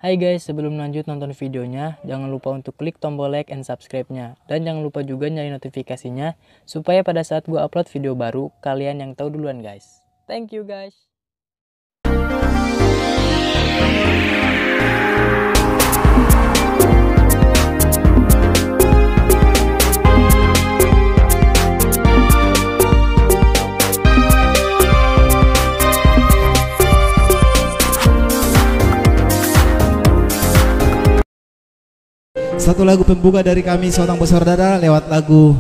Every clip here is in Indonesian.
Hai guys, sebelum lanjut nonton videonya, jangan lupa untuk klik tombol like and subscribe-nya. Dan jangan lupa juga nyalain notifikasinya, supaya pada saat gue upload video baru, kalian yang tahu duluan guys. Thank you guys. Satu lagu pembuka dari kami Sihotang Bersaudara lewat lagu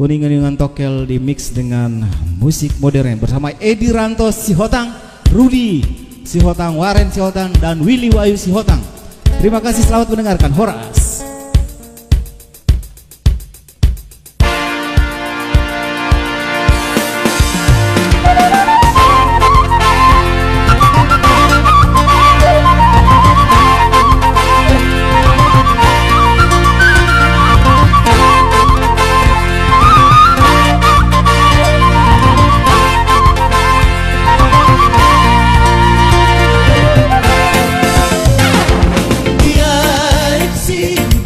Uning-uningan Tokel di mix dengan musik modern bersama Edi Ranto Sihotang, Rudi Sihotang, Waren Sihotang, dan Willy Wahyu Sihotang. Terima kasih, selamat mendengarkan. Horas. See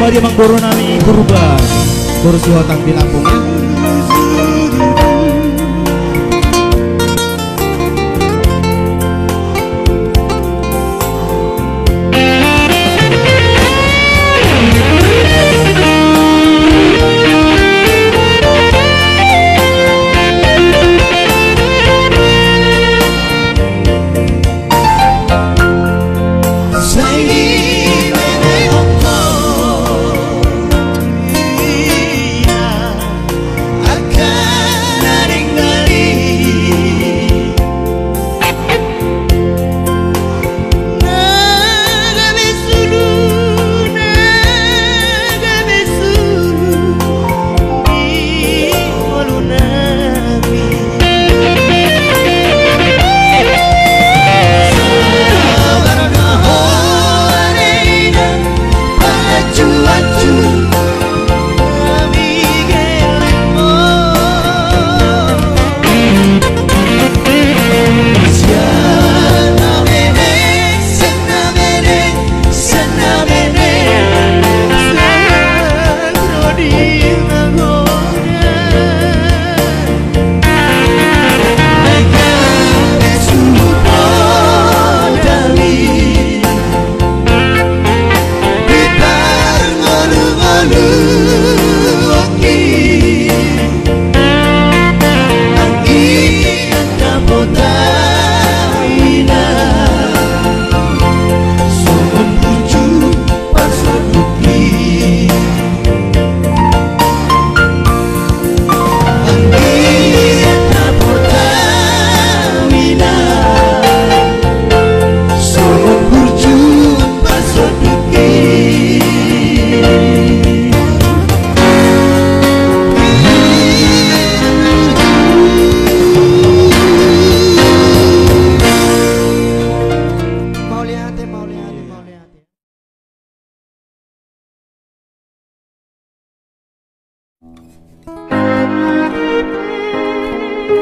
kedua dia Bang Boronami Kurban Kursi Hotang di Lampung ya.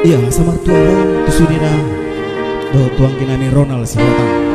Iya, sama tuang tu sudina do tuang kinami Ronald si Hotang.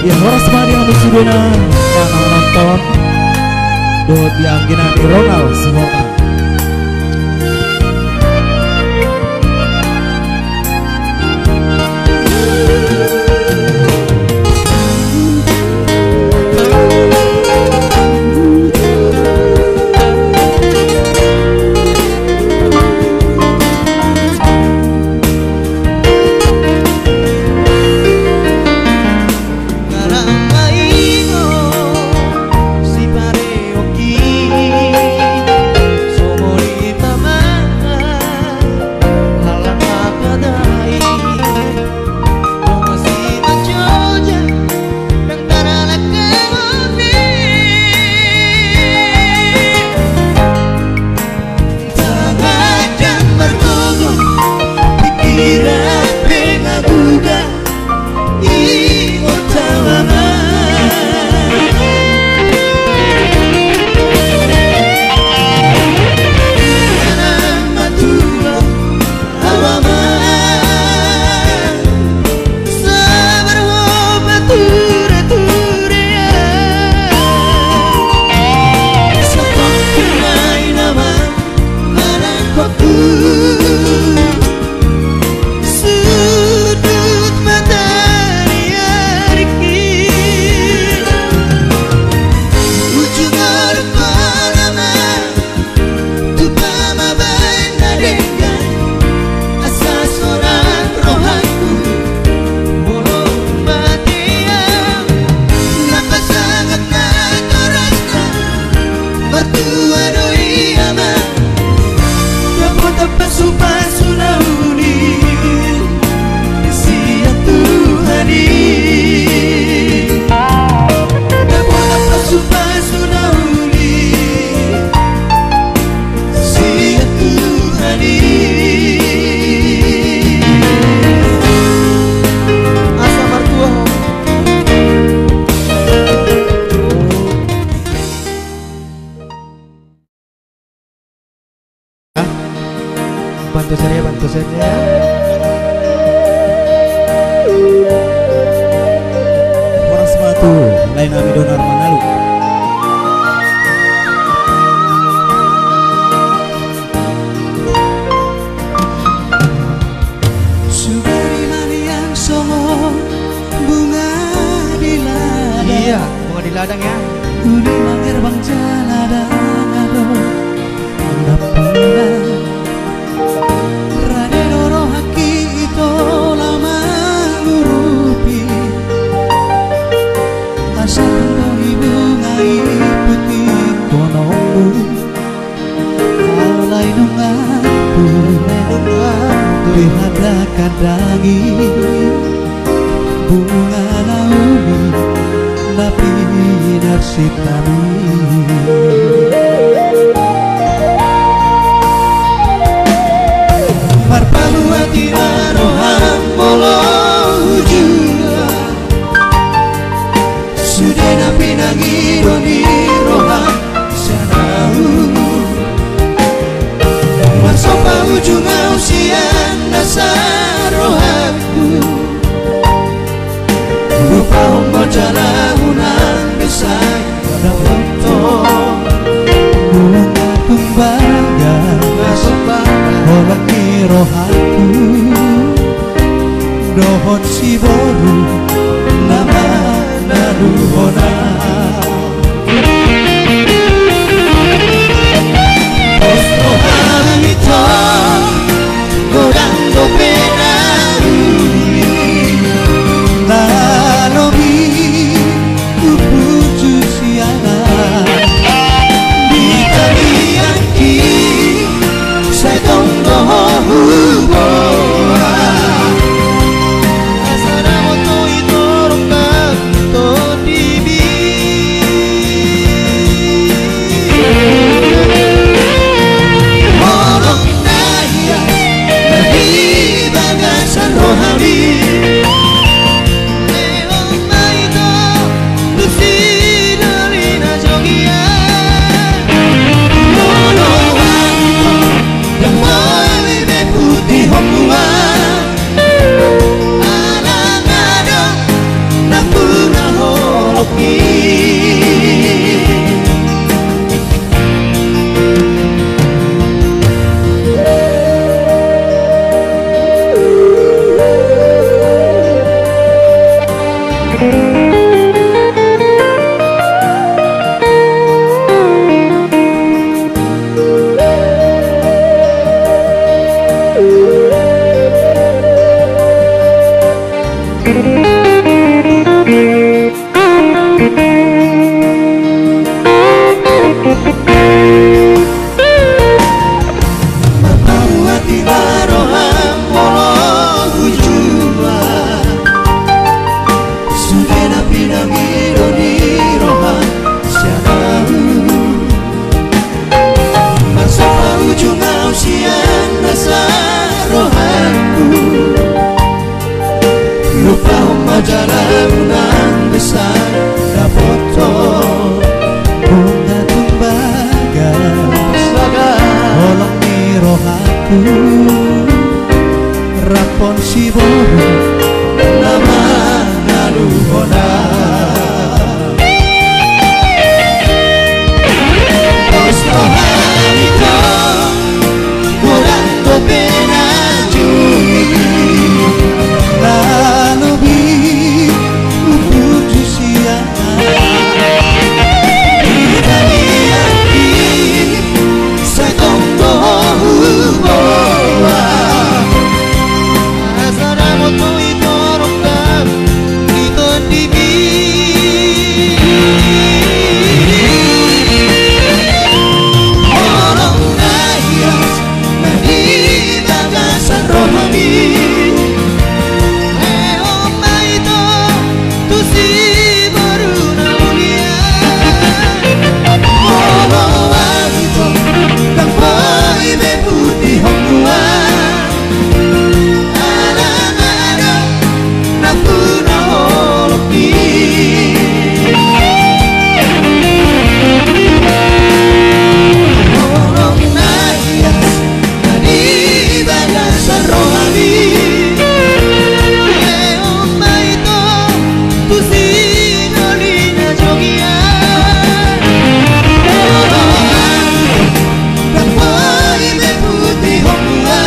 Ya, horas mari nonton sudena karena nonton do diangginan Ronald Sihotang. Bantu saya. Orang sepatu lain Ami Donar Manalu. Sugari mani yang songo, bunga di ladang. Iya, bunga di ladang ya. Uli mangir bang jaladang ado, napuna. Kadangi bunga launi napi narsitami marpalu ati roham molo juga sudah napi nangi doni roham sanau masopa ujung usian dasar rohaku lupa membaca unang besar pada foto bunga tumbaga holangi rohaku dohon si boru nama naruhona rohang itu godando pena lalomi upuju siala di kalian ki saya tonggo hubo asara moto itu rongga to dibi ku rapon si bobo nama naluhona Ostohanito volando pena giungi lalu bi upuju siana Italia sai tonto huwa asara moto itorokam ito dibi Orang nayas manibagasan rohani Eoma ito tusi baru naulia Orang ito Tapoy me putih hongkua Alang-alang na puna holoki Orang nayas manibagasan rohani Eoma ito tusi nolina jogia Tapoy me putih hongkua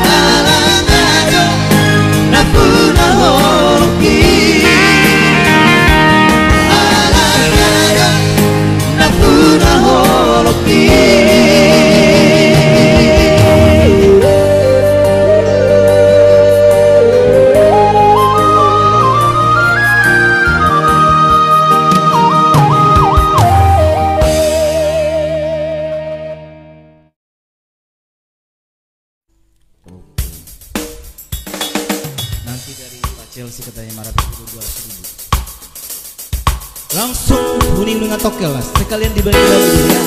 Alang-alang na puna holoki Alang-alang na puna holoki Nanti dari Pak Chelsea katanya marah 200.000. Langsung kuning dengan tokel mas. Sekalian dibagi lagu ya.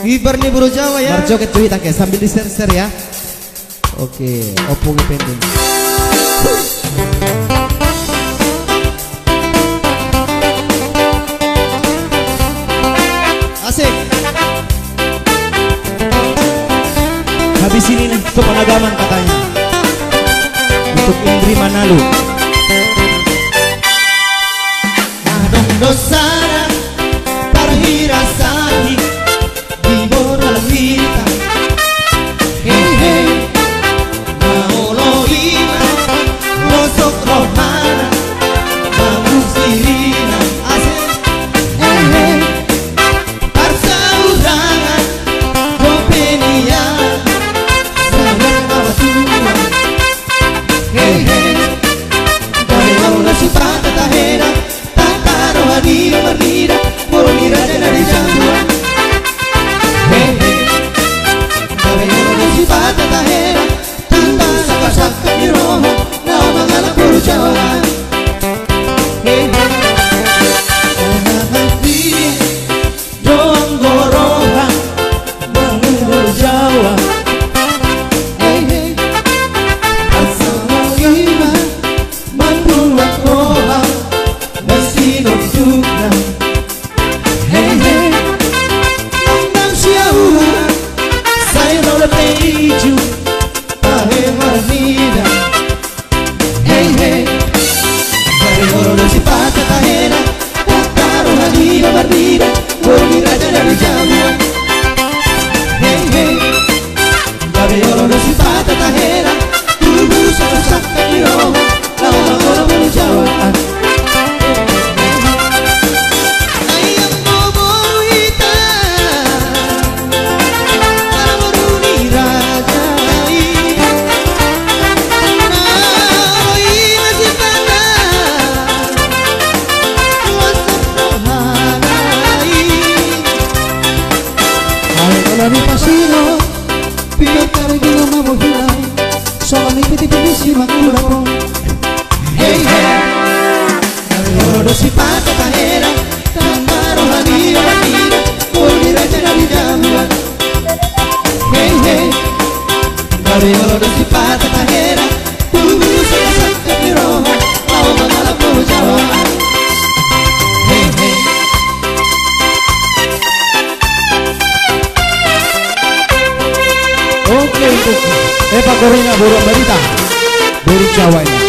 Ibar nih bro Jawa ya. Berjoget cuy tak ya sambil di-share ya. Oke, opung pending. Asik. Habis ini nih kepanagaman katanya. Untuk Indri Manalu. Adong dosara parhira sahi di moral kita. Hey hey, maolo ima, rosok rohana, bagus sirina. Asik. Hey hey, parsaurangan, kopenian, sayang bawa tua. Hey hey, dari maula sifat tahera, tataro hadi marnira, morira jana di jambua. Hey hey, dari maula sifat tahera, tanta saka di roho, nama ngala puru Jawa. Hey hey, hati doang gorohan, mengenal Jawa. Hey hey, asal lima membuat roha masih nokturna. Hey hey, nang siaura saya rola peiju pahe marnida. Hey hey, dari oro si pata tahera, tataro hadi marnida, boni raja dari Jawa. Hey hey, dari oro si pata tahera, tubuh sasak di roho, lawan orang Jawa. Ayam bobo hitam, maruni raja. Oi masih pandai, wasap rohanai. Ay kolani pasino, pintar gino mamo hilang, soalnya piti-piti si makulapo. Hey hey, dari oro si pata tahera, tantaro hadi marnida, boni raja dari Jawa. Hey hey, dari oro si pata tahera, tubuh saya sakit di roho, lawan mengala puru Jawa. Hey hey, Oke untuk Eva Gorina Burung Barita dari Jawa ini.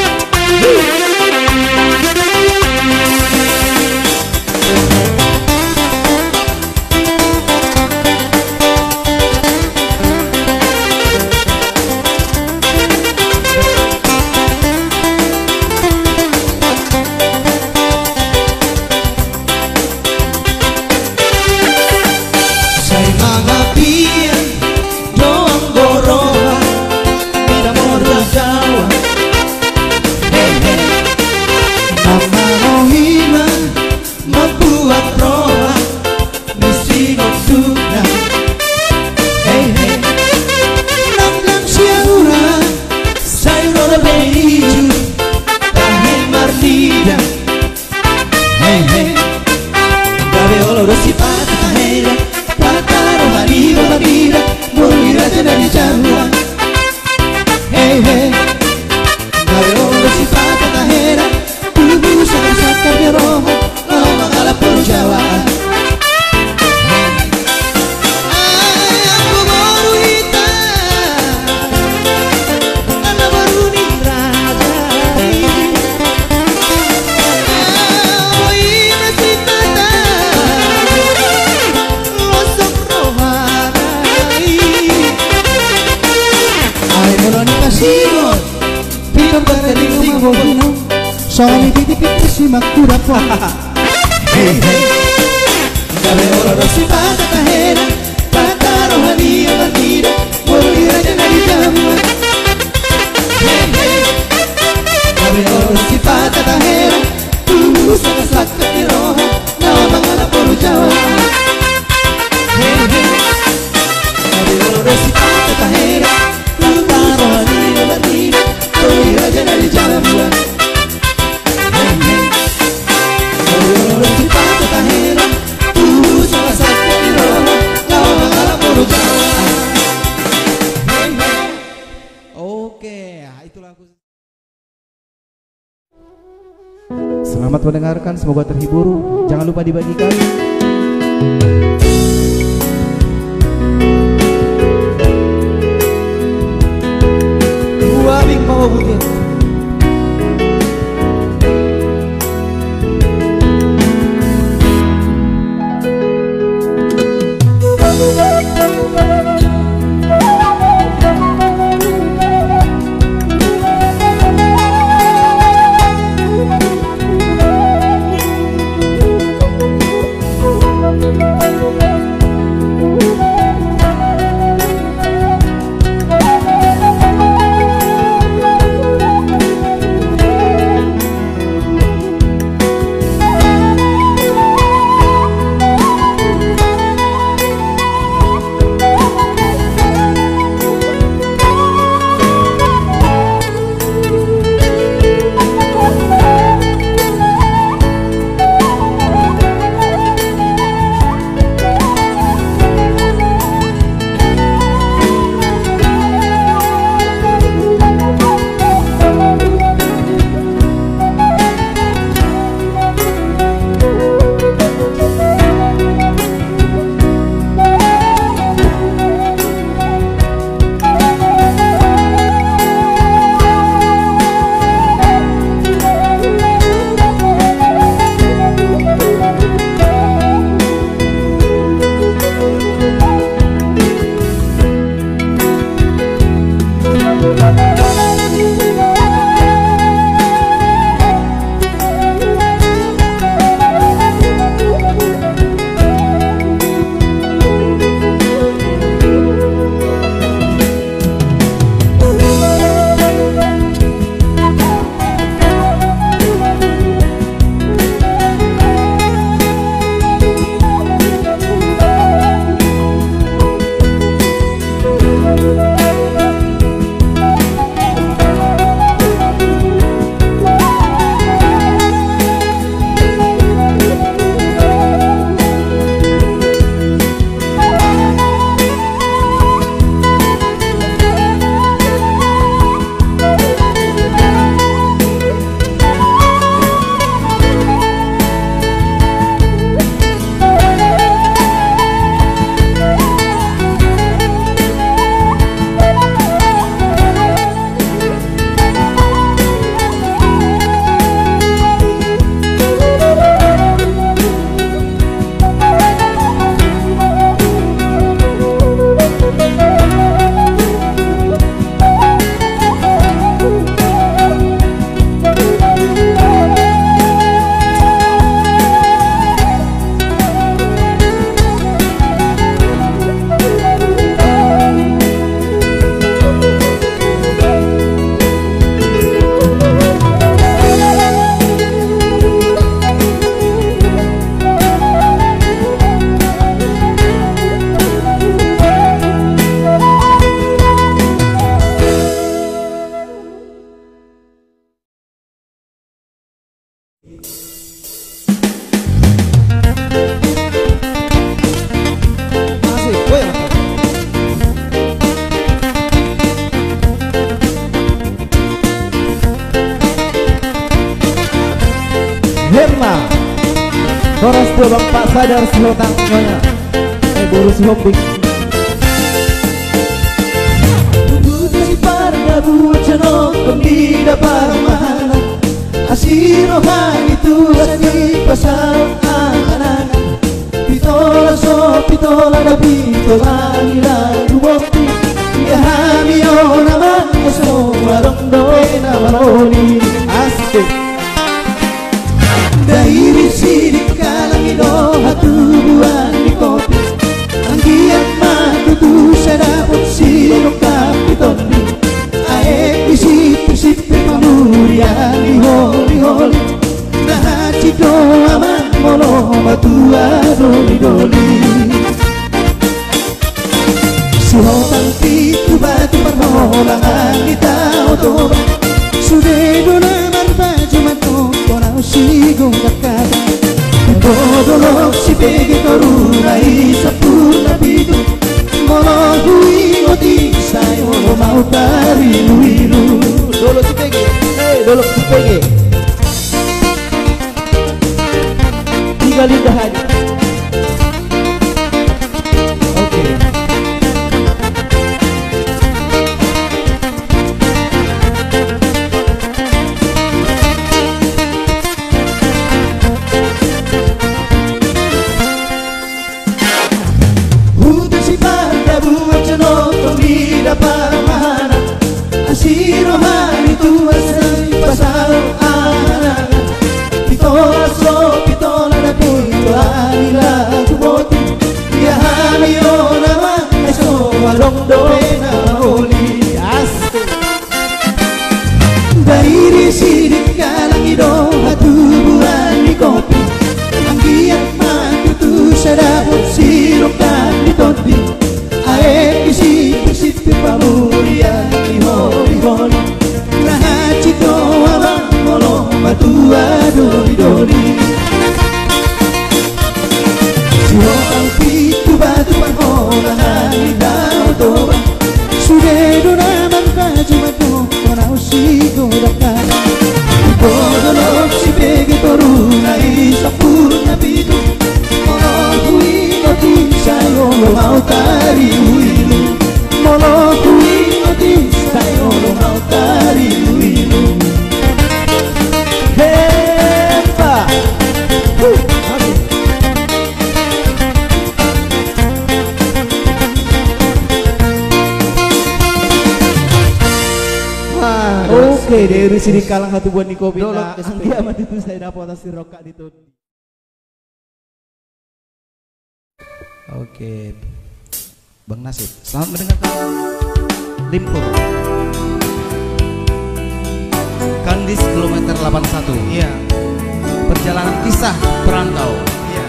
saya mangapian doang goroha, tidak modal Jawa. Hey hey, nama rohima membuat roha misi nokturna. Hey hey, nang siaura saya roda beiju tahe marnida. Hey hey, dari olo si pata tahera, tataro hadi marnida, boni raja dari Jawa. Hey hey, dari olo si pata tahera, tubuh saya sakar di roho, lawan mengala puru Jawa. Ayam bobo hitam, ala baruni raja. Oi masih pandai, wasap rohanai. Ay moroni kasino, pintar gino mamo hilang, soalnya piti-piti si makulapo. Hey hey, dari oro si pata tahera, tataro hadi marnida, boni raja dari Jawa. Hey hey, dari oro si pata tahera, tubuh sangat sakit di roho, lawan mengala puru Jawa. Hey hey, dari oro si pata tahera, tataro hadi marnida, boni raja dari Jawa. Hey hey, dari oro si pata tahera, tubuh sangat sakit di roho, Selamat mendengarkan, semoga terhibur. Jangan lupa dibagikan. Gua bing mau bukin. Herma Koras dua bang Pak Sadar Sihotang nyonya buru si hopping Putus pada bucano Pembida parmahana Asiro hani tuasni pasal anak Pitola so pitola da pitola nila duwokti Ya hami ona man so warong doena waroni Asik Dairi sidik kalang ino hatubuan di kopi Anggian matutu sadapot silong kapitondi Aek isip-isip pamurian iholi-holi Nahachito aman molo batua doli-doli Sihotang pitu batu permolangan kita otoba Sudedo naman baju mantok Konau sigung kakada Kodolok si pegi korunai sapurna pitu Molo hui oti sayo mau tari luilu Dolo si pegi, dolo si pegi juga Linda Haji. Oke. Hutan si pada buat cenotong di dapat mahana asirohan itu asal pasal anak pitola so pitola na pito alila kuboti dia hamiyo nama eso walong doe na oli aste dari sidik kalang ido hatubuan di kopi anggiat matutu sadapot sirok dan ditoti ae isi isi pamuria iholi holi lahat cito abang molo matua doli doli sihoang pitu batu panhola halidao toba sudedo naman kajumato konau sigo dakana podolok si pege toruna isapurna pitu molo kui oti sayo lo mau tari uilu molo kui oti sayo lo mau tari uilu hepa Oke, dari sini kalang satu buat Niko Bina. Anggi amat itu saya dapat hasil rokak itu. Oke, Bang Nasib, selamat mendengarkan Limpur Kandis kilometer 81. Iya. Perjalanan kisah perantau. Iya.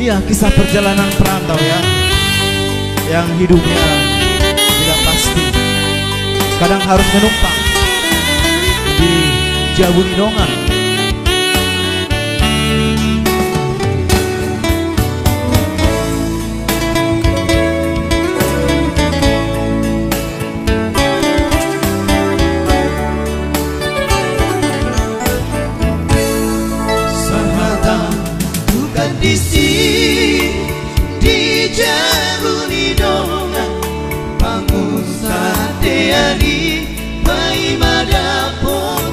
Iya, kisah perjalanan perantau ya, yang hidupnya tidak pasti. Kadang harus menumpang di Jabunidongan. Di Jabunidongan Pangusateani Pai Madapon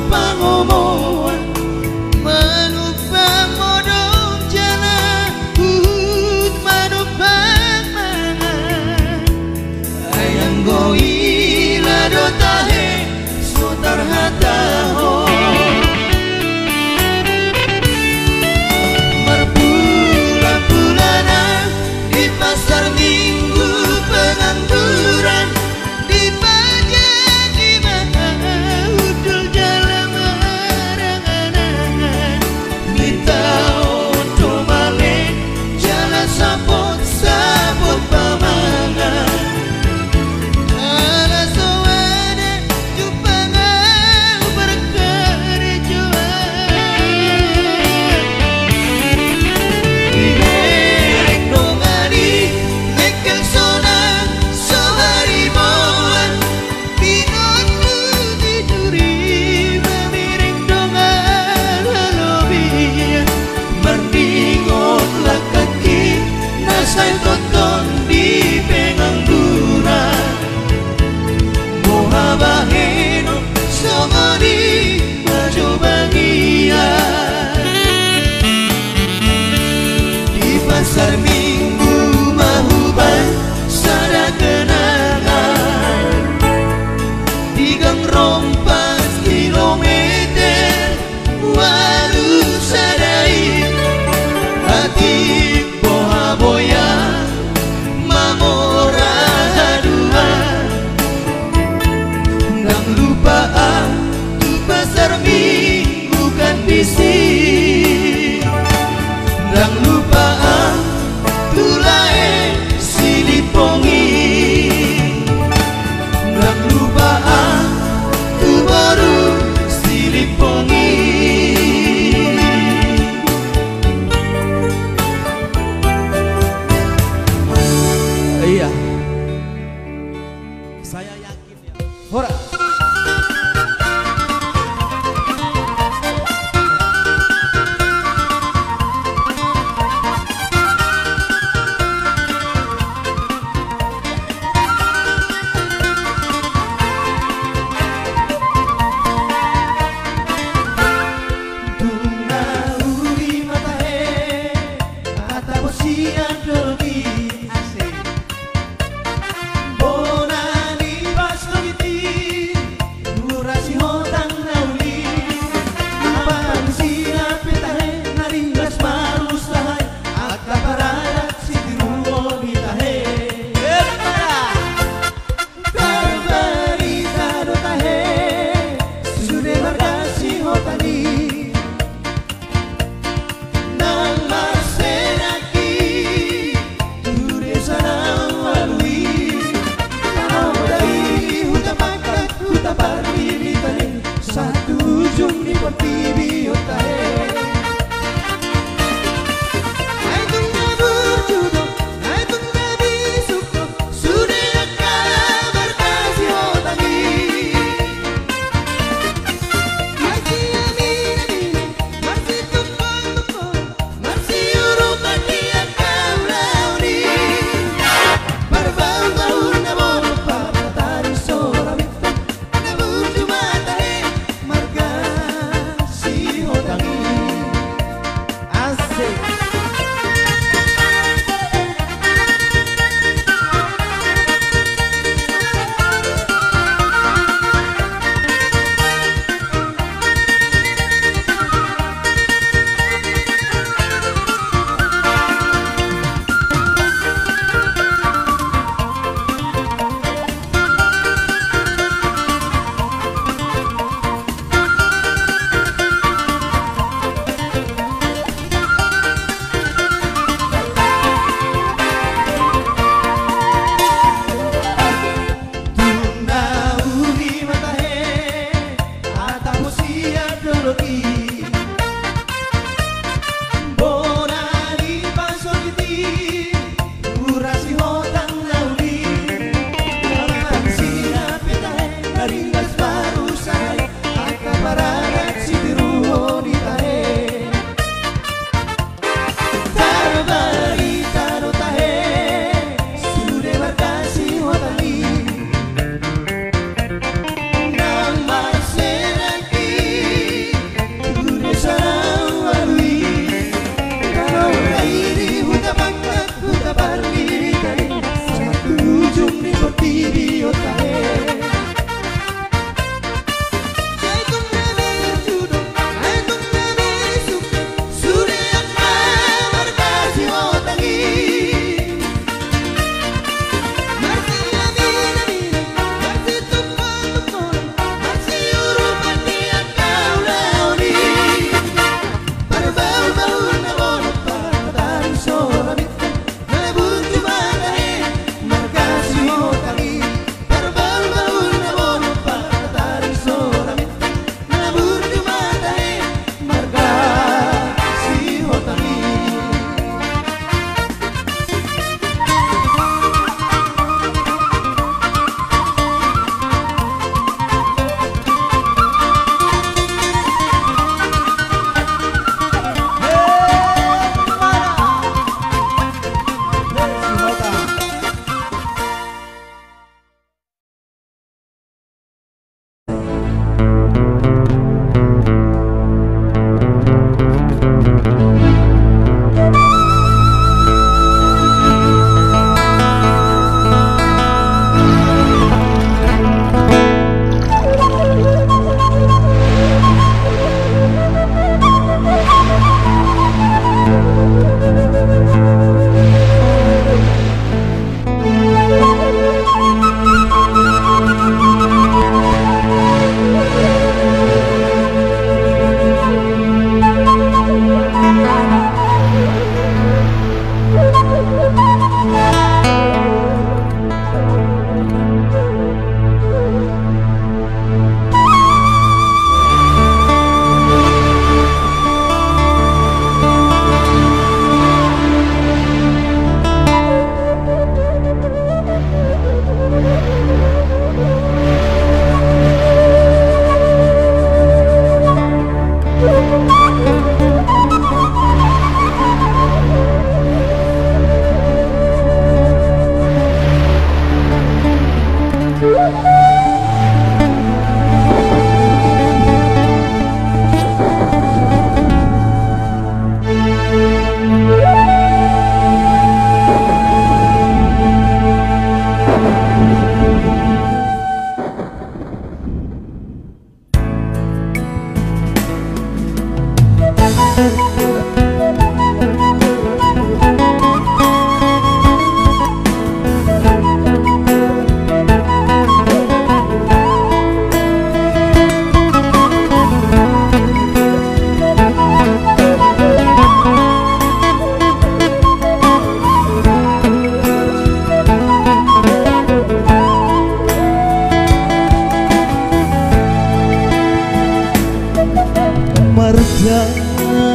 Marjana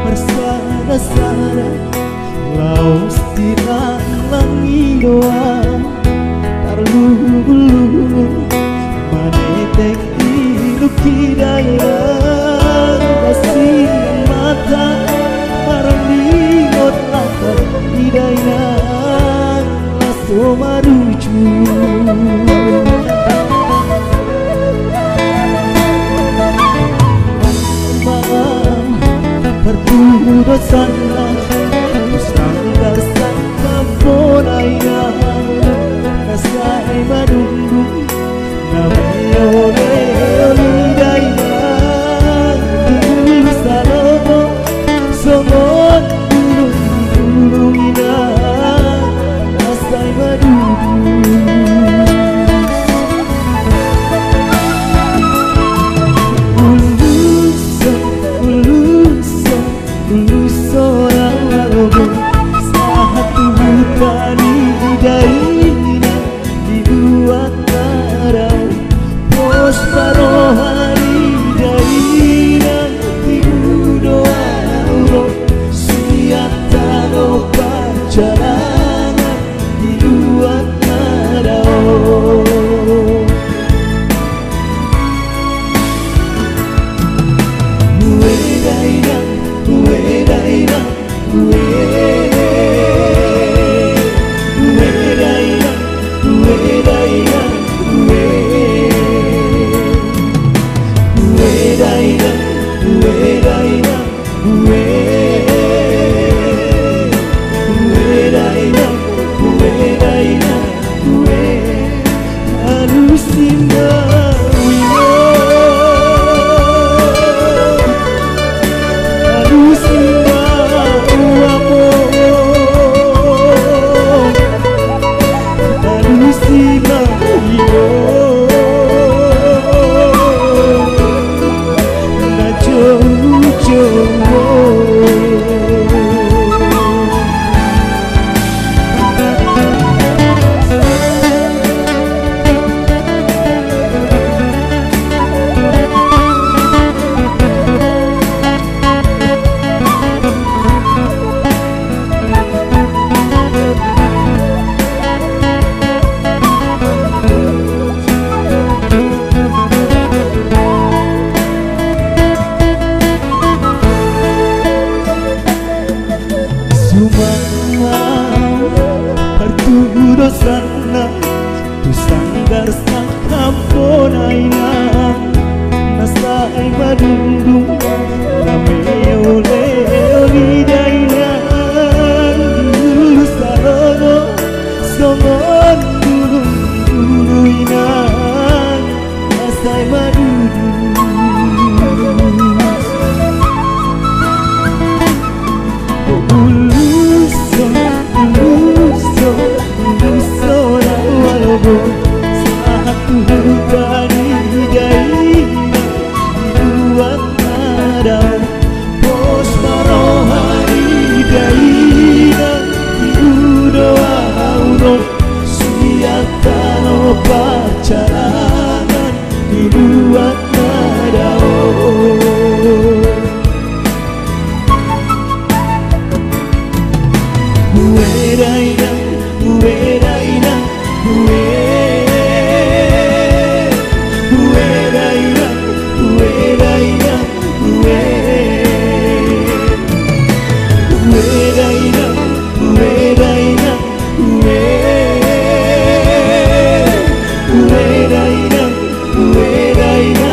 bersara-sara laus tinang doa tarlulu maneteng hidup kidaya kasih mata marangingot lata kidaya laso maruju dosana kusanggar sangka ponaya kasai madundu namanya olidaya salomo somon dulungina kasai madundu dosana tu sanggar sangkamponaya nasai madundung name ole olidaya dulu salono somon duluina nasai madundung Uedaina, uedaina, uedaina, uedaina, uedaina, uedaina, uedaina, uedaina,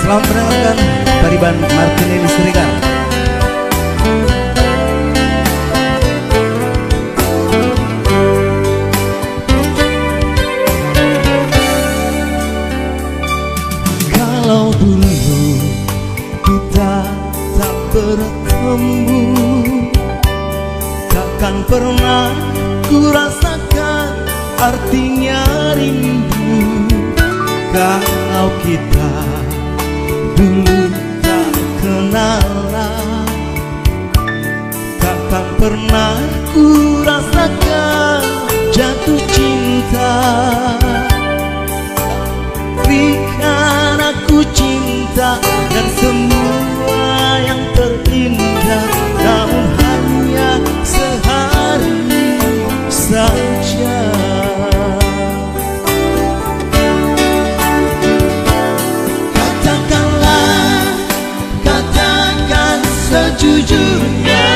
Selamat mendengarkan Tariban Martinelli Siregar. Kalau dulu kita tak bertemu, takkan pernah ku rasakan artinya rindu. Kalau kita dulu tak kenalan, takkan pernah ku rasakan jatuh cinta. Berikan aku cinta dan semua yang terindah, namun hanya sehari saja. Sejujurnya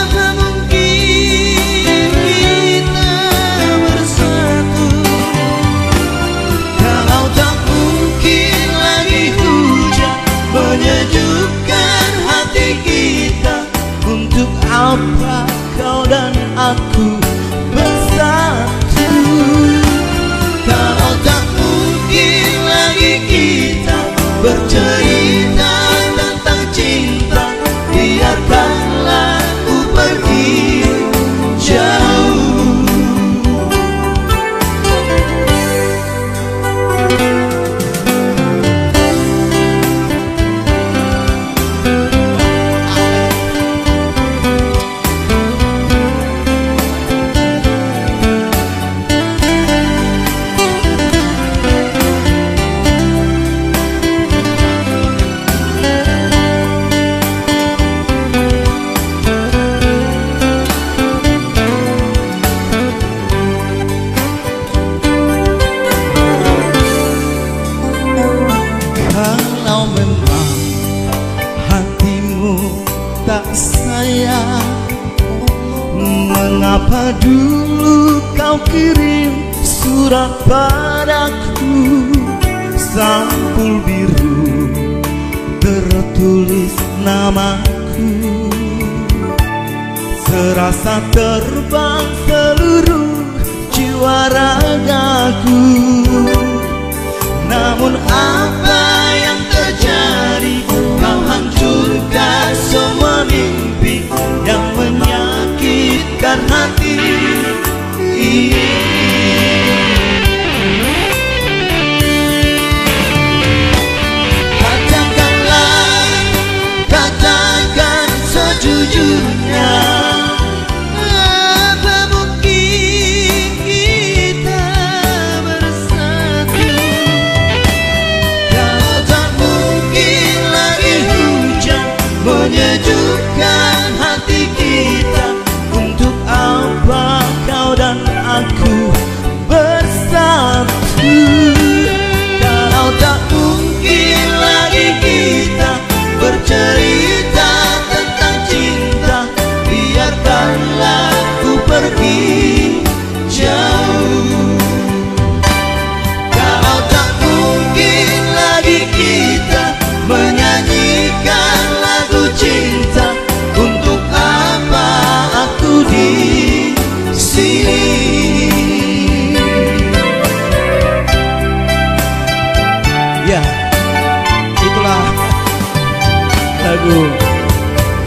tak mungkin kita bersatu. Kalau tak mungkin lagi hujan menyejukkan hati kita, untuk apa kau dan aku bersatu? Kalau tak mungkin lagi kita bercerita tentang cinta, biarkanlah ku pergi jauh. Kalau memang hatimu tak sayang, mengapa dulu kau kirim surat padaku? Sampul biru tertulis namaku, serasa terbang seluruh jiwa ragaku. Namun apa yang terjadi? Kau hancurkan semua mimpi yang menyatu sejujurnya. Apa mungkin kita bersatu? Kalau tak mungkin lagi hujan menyejukkan hati kita, untuk apa kau dan aku bersatu? Kalau tak mungkin lagi kita bercerita tentang cinta, biarkanlah ku pergi jauh. Kalau tak mungkin lagi kita menyanyikan lagu cinta, untuk apa aku di sini? Ya, itulah lagu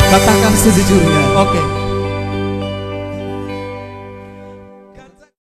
Katakan Sejujurnya. Oke.